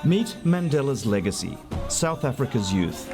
Meet Mandela's legacy, South Africa's youth.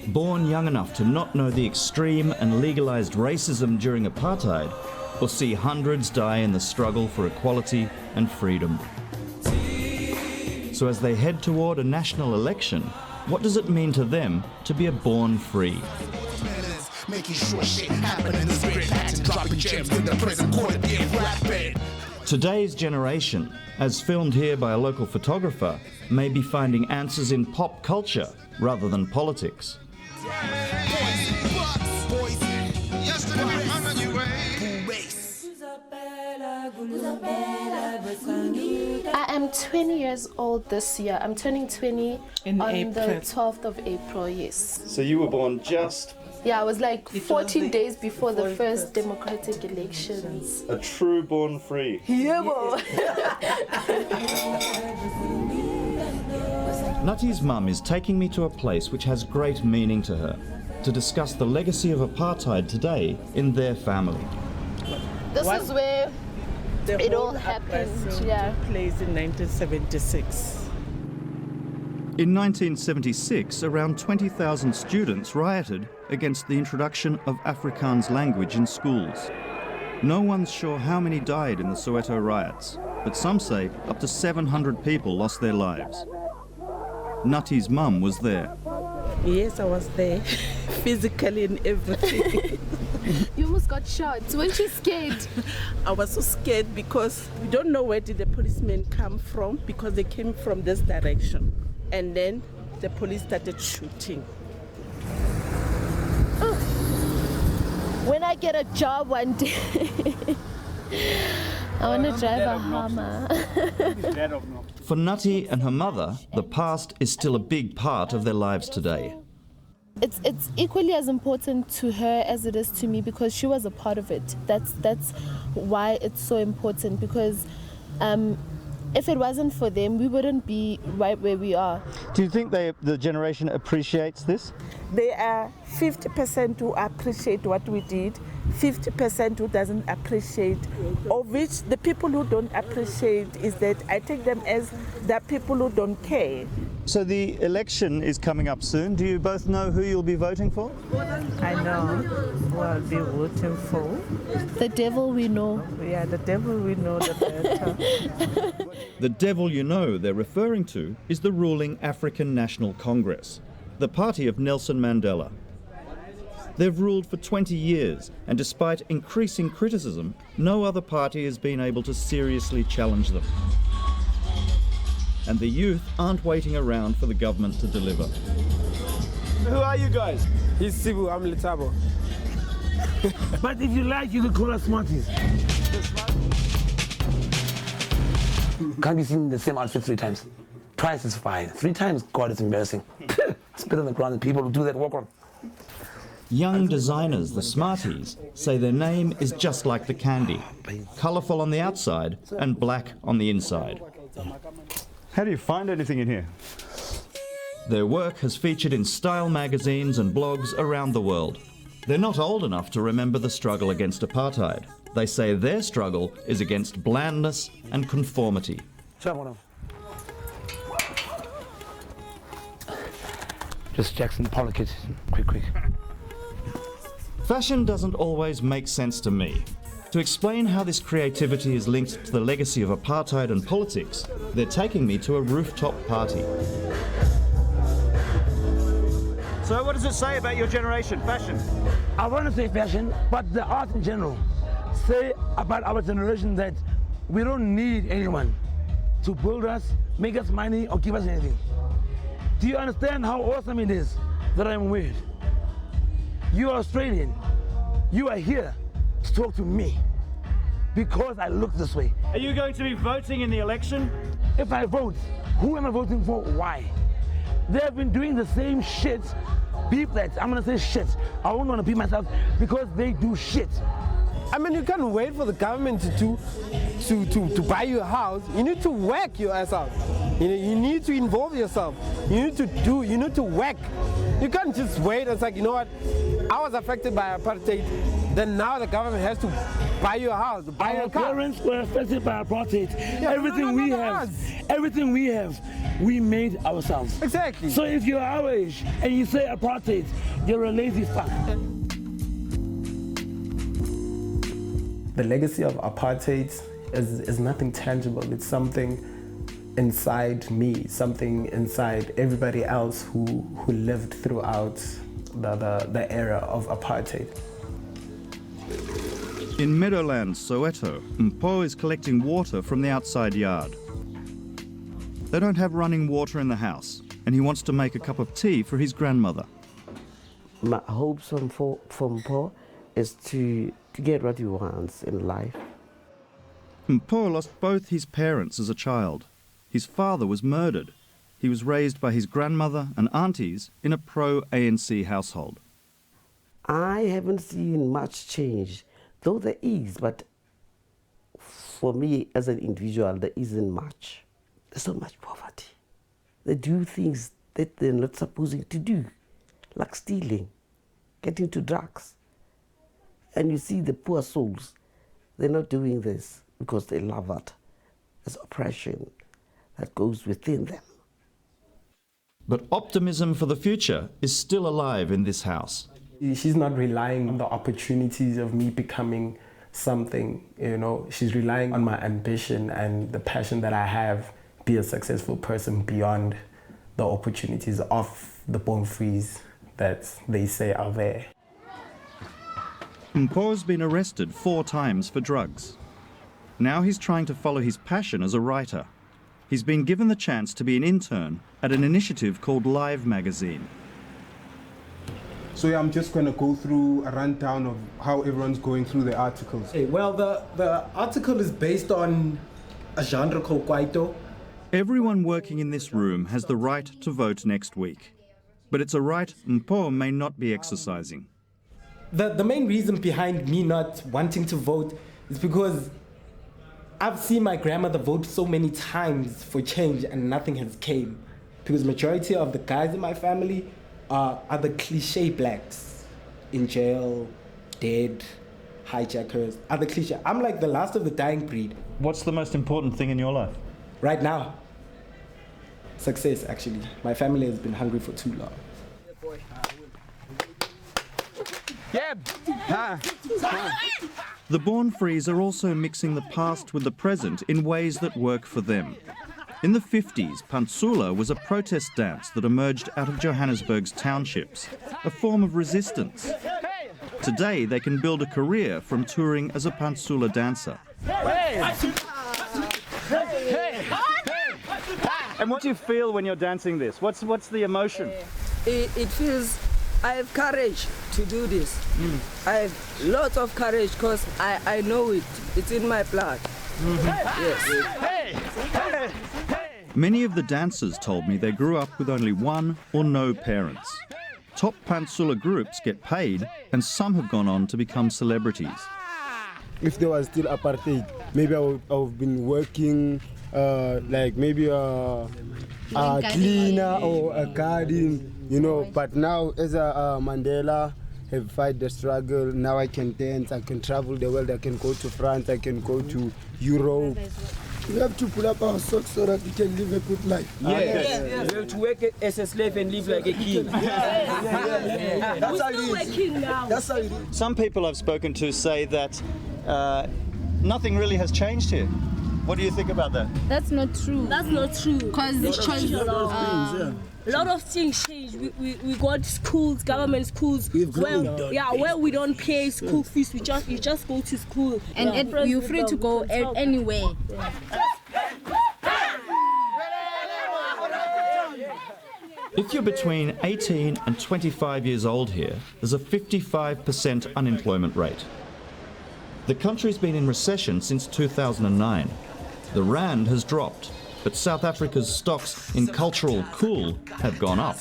Born young enough to not know the extreme and legalised racism during apartheid, or see hundreds die in the struggle for equality and freedom. So as they head toward a national election, what does it mean to them to be a born free? Today's generation, as filmed here by a local photographer, may be finding answers in pop culture rather than politics. I am 20 years old this year. I'm turning 20 on the 12th of April, yes. So you were born just... Yeah, I was like 14 days before the first democratic elections. A true born free. Yeah, well. Nutty's mum is taking me to a place which has great meaning to her, to discuss the legacy of apartheid today in their family. This is where it all happened, yeah. Took place in 1976. In 1976, around 20,000 students rioted against the introduction of Afrikaans language in schools. No one's sure how many died in the Soweto riots, but some say up to 700 people lost their lives. Nutty's mum was there. Yes, I was there, physically and everything. You almost got shot. Weren't you scared? I was so scared because we don't know where did the policemen come from, because they came from this direction. And then the police started shooting. Oh. When I get a job one day, I want to drive a Hummer. For Nutty and her mother, the past is still a big part of their lives today. It's equally as important to her as it is to me, because she was a part of it. That's why it's so important, because if it wasn't for them, we wouldn't be right where we are. Do you think the generation appreciates this? There are 50% who appreciate what we did, 50% who doesn't appreciate, of which the people who don't appreciate is that I take them as the people who don't care. So the election is coming up soon. Do you both know who you'll be voting for? I know who I'll be voting for. The devil we know. Yeah, the devil we know the better. The devil you know they're referring to is the ruling African National Congress, the party of Nelson Mandela. They've ruled for 20 years, and despite increasing criticism, no other party has been able to seriously challenge them. And the youth aren't waiting around for the government to deliver. Who are you guys? He's Sibu, I'm Letabo. But if you like, you can call us Smarties. Can't be seen in the same outfit 3 times. Twice is fine. 3 times, God, it's embarrassing. Spit on the ground and people who do that walk on. Young designers, the Smarties, say their name is just like the candy, colourful on the outside and black on the inside. How do you find anything in here? Their work has featured in style magazines and blogs around the world. They're not old enough to remember the struggle against apartheid. They say their struggle is against blandness and conformity. Just Jackson Pollock it, quick. Fashion doesn't always make sense to me. To explain how this creativity is linked to the legacy of apartheid and politics, they're taking me to a rooftop party. So what does it say about your generation, fashion? I want to say fashion, but the art in general say about our generation that we don't need anyone to build us, make us money, or give us anything. Do you understand how awesome it is that I'm weird? You are Australian. You are here to talk to me because I look this way. Are you going to be voting in the election? If I vote, who am I voting for? Why? They have been doing the same shit. Beep that. I'm gonna say shit. I don't want to beat myself because they do shit. I mean, you can't wait for the government to buy you a house. You need to work your ass out. You need to involve yourself. You need to work. You can't just wait and say, you know what, I was affected by apartheid. then now the government has to buy you a house, buy you Our a car. parents were affected by apartheid. Yeah, Everything we have, we made ourselves. Exactly. So if you're our age and you say apartheid, you're a lazy fuck. The legacy of apartheid is nothing tangible. It's something inside me, something inside everybody else who lived throughout the era of apartheid. In Meadowlands, Soweto, Mpo is collecting water from the outside yard. They don't have running water in the house, and he wants to make a cup of tea for his grandmother. My hopes from Mpo is to get what he wants in life. Mpo lost both his parents as a child. His father was murdered. He was raised by his grandmother and aunties in a pro-ANC household. I haven't seen much change, though there is, but for me as an individual, there isn't much. There's so much poverty. They do things that they're not supposed to do, like stealing, getting into drugs. And you see the poor souls, they're not doing this because they love it. There's oppression that goes within them. But optimism for the future is still alive in this house. She's not relying on the opportunities of me becoming something, She's relying on my ambition and the passion that I have, be a successful person beyond the opportunities of the born frees that they say are there. Mpo's been arrested 4 times for drugs. Now he's trying to follow his passion as a writer. He's been given the chance to be an intern at an initiative called Live magazine. So I'm just going to go through a rundown of how everyone's going through the articles. Well, the article is based on a genre called Kwaito. Everyone working in this room has the right to vote next week. But it's a right Mpo may not be exercising. The main reason behind me not wanting to vote is because I've seen my grandmother vote so many times for change and nothing has came. Because majority of the guys in my family are the cliche blacks in jail, dead, hijackers, other cliche. I'm like the last of the dying breed. What's the most important thing in your life? Right now, success actually. My family has been hungry for too long. The Born Frees are also mixing the past with the present in ways that work for them. In the 50s, Pantsula was a protest dance that emerged out of Johannesburg's townships, a form of resistance. Today, they can build a career from touring as a Pantsula dancer. And what do you feel when you're dancing this? What's the emotion? It feels I have courage to do this. I have lots of courage because I know it. It's in my blood. Yes. Many of the dancers told me they grew up with only one or no parents. Top Pantsula groups get paid, and some have gone on to become celebrities. If there was still apartheid, maybe I would have been working like maybe a cleaner or a garden, But now, as a Mandela, have fight the struggle. Now I can dance, I can travel the world, I can go to France, I can go to Europe. We have to pull up our socks so that we can live a good life. Yes. We have to work as a slave and live like a king. That's how it is. Some people I've spoken to say that nothing really has changed here. What do you think about that? That's not true. That's not true. Because it's changed a lot of things. A lot of things changed. We got schools, government schools, where we don't pay school fees. You just go to school. And you're free to go anywhere. If you're between 18 and 25 years old here, there's a 55% unemployment rate. The country's been in recession since 2009. The rand has dropped, but South Africa's stocks in cultural cool have gone up.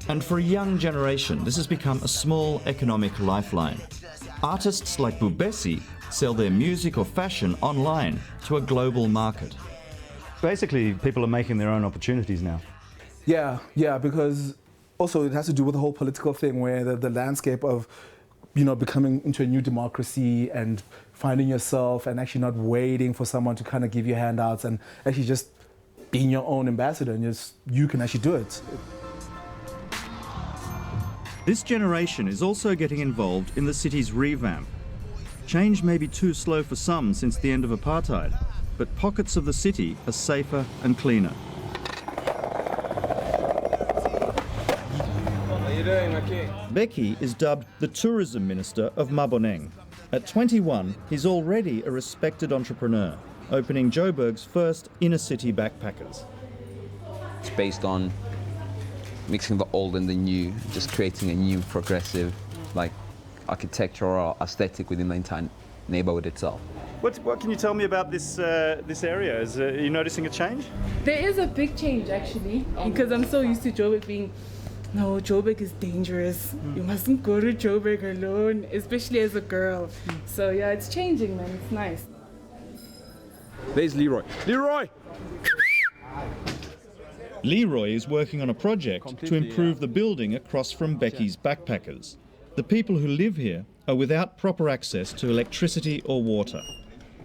And for a young generation, this has become a small economic lifeline. Artists like Bubesi sell their music or fashion online to a global market. Basically, people are making their own opportunities now. Yeah, because also it has to do with the whole political thing where the landscape of, becoming into a new democracy and finding yourself and actually not waiting for someone to kind of give you handouts and actually just being your own ambassador and you can actually do it. This generation is also getting involved in the city's revamp. Change may be too slow for some since the end of apartheid, but pockets of the city are safer and cleaner. Becky is dubbed the tourism minister of Maboneng. At 21, he's already a respected entrepreneur, opening Joburg's first inner-city backpackers. It's based on mixing the old and the new, just creating a new progressive, architectural aesthetic within the entire neighborhood itself. What can you tell me about this area? Are you noticing a change? There is a big change actually, because I'm so used to Joburg being, no, Joburg is dangerous. You mustn't go to Joburg alone, especially as a girl. So yeah, it's changing, man. It's nice. There's Leroy. Leroy! Leroy is working on a project to improve the building across from Becky's backpackers. The people who live here are without proper access to electricity or water.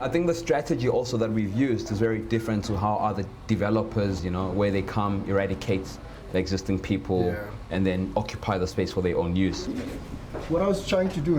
I think the strategy also that we've used is very different to how other developers, where they come, eradicate the existing people and then occupy the space for their own use. What I was trying to do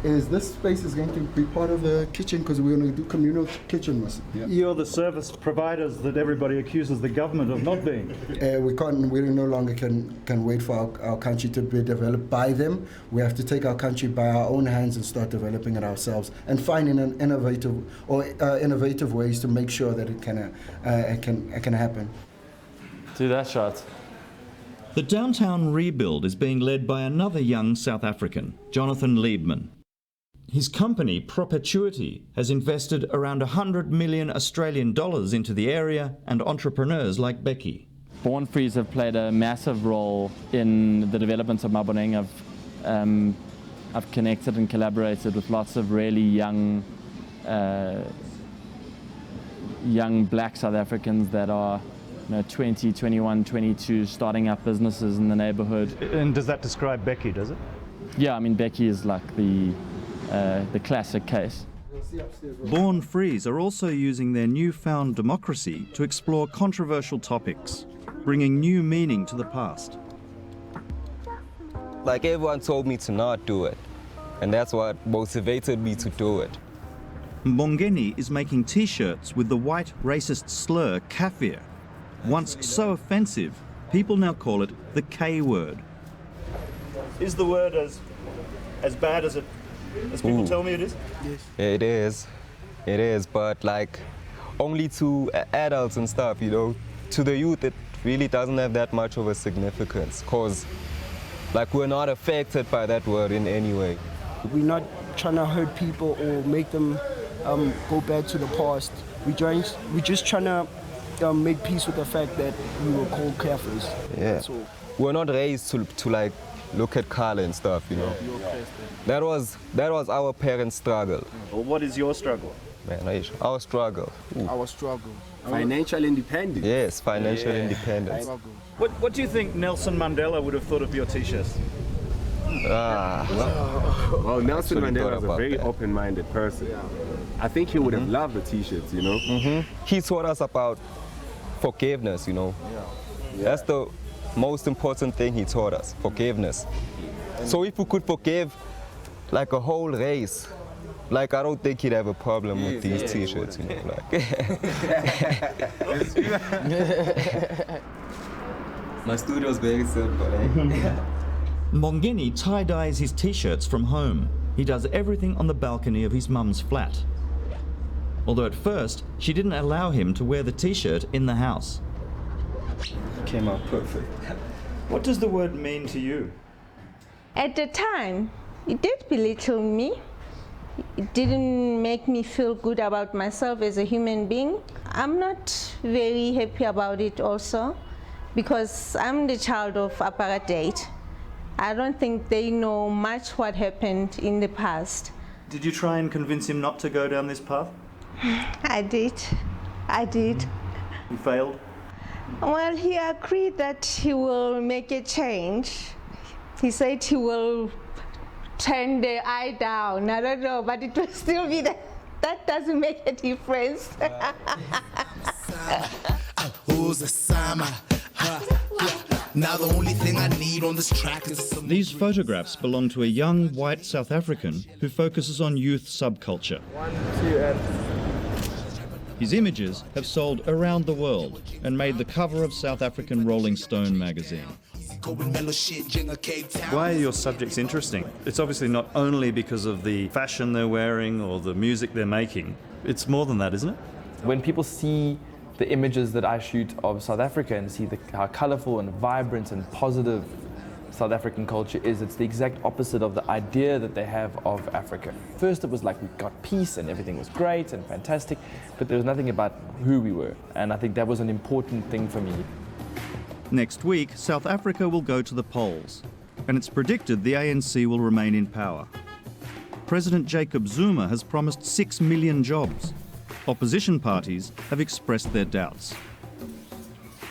is this space is going to be part of the kitchen because we're going to do communal kitchen. You're the service providers that everybody accuses the government of not being. We no longer can wait for our country to be developed by them. We have to take our country by our own hands and start developing it ourselves and finding an innovative ways to make sure that it can happen. Do that shot. The downtown rebuild is being led by another young South African, Jonathan Liebman. His company, Perpetuity, has invested around 100 million Australian dollars into the area and entrepreneurs like Becky. Born Frees have played a massive role in the development of Maboneng. I've connected and collaborated with lots of really young black South Africans that are 20, 21, 22, starting up businesses in the neighborhood. And does that describe Becky, does it? Yeah, Becky is like the classic case. Born Frees are also using their newfound democracy to explore controversial topics, bringing new meaning to the past. Everyone told me to not do it, and that's what motivated me to do it. Mbongeni is making T-shirts with the white racist slur kafir. Once so offensive, people now call it the K word. Is the word as bad as people tell me it is? Yes. It is, but only to adults and stuff, To the youth, it really doesn't have that much of a significance, because we're not affected by that word in any way. We're not trying to hurt people or make them go back to the past. We're just trying to make peace with the fact that we were called kafirs. Yeah. We're not raised to look at color and stuff, That was our parents' struggle. Well, what is your struggle? Man, our struggle. Our struggle. Financial independence. Yes, financial independence. What do you think Nelson Mandela would have thought of your T-shirts? Well, Nelson Mandela is a very open-minded person. I think he would have loved the T-shirts, He taught us about forgiveness, That's the most important thing he taught us, forgiveness. So if we could forgive a whole race, I don't think he'd have a problem with these T-shirts, My studio's very simple, Mbongeni tie-dyes his T-shirts from home. He does everything on the balcony of his mum's flat. Although at first, she didn't allow him to wear the T-shirt in the house. Came out perfect. What does the word mean to you? At the time, it did belittle me. It didn't make me feel good about myself as a human being. I'm not very happy about it also, because I'm the child of apartheid. I don't think they know much what happened in the past. Did you try and convince him not to go down this path? I did. You failed? Well, he agreed that he will make a change. He said he will turn the eye down. I don't know, but it will still be that. That doesn't make a difference. Now the only thing I need on this track is These photographs belong to a young white South African who focuses on youth subculture. 1, 2, and... His images have sold around the world and made the cover of South African Rolling Stone magazine. Why are your subjects interesting? It's obviously not only because of the fashion they're wearing or the music they're making. It's more than that, isn't it? When people see the images that I shoot of South Africa and see how colourful and vibrant and positive South African culture is, it's the exact opposite of the idea that they have of Africa. First it was like we got peace and everything was great and fantastic, but there was nothing about who we were, and I think that was an important thing for me. Next week, South Africa will go to the polls, and it's predicted the ANC will remain in power. President Jacob Zuma has promised 6 million jobs. Opposition parties have expressed their doubts.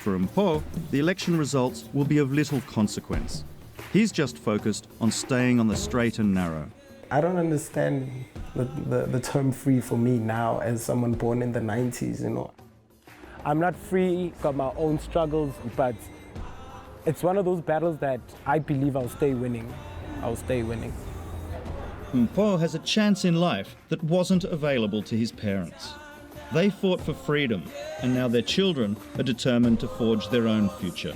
For Mpho, the election results will be of little consequence. He's just focused on staying on the straight and narrow. I don't understand the term free for me now as someone born in the 90s, you know. I'm not free, got my own struggles, but it's one of those battles that I believe I'll stay winning. I'll stay winning. Mpho has a chance in life that wasn't available to his parents. They fought for freedom, and now their children are determined to forge their own future.